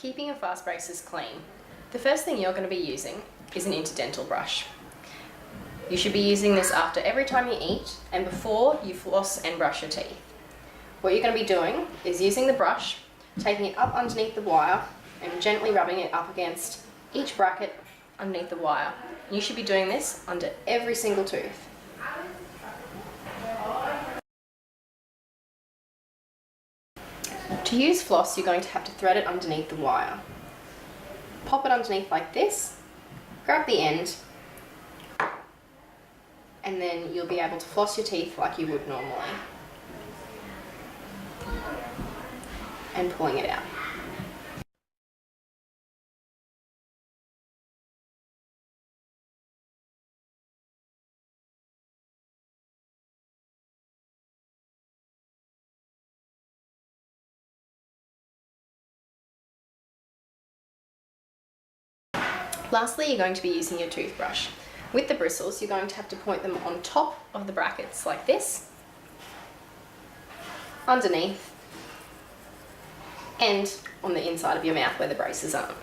keeping your fast braces clean. The first thing you're going to be using is an interdental brush. You should be using this after every time you eat and before you floss and brush your teeth. What you're going to be doing is using the brush, taking it up underneath the wire and gently rubbing it up against each bracket underneath the wire. You should be doing this under every single tooth. To use floss, you're going to have to thread it underneath the wire. Pop it underneath like this, grab the end, and then you'll be able to floss your teeth like you would normally. And pulling it out. Lastly, you're going to be using your toothbrush. With the bristles, you're going to have to point them on top of the brackets like this, underneath, and on the inside of your mouth where the braces aren't.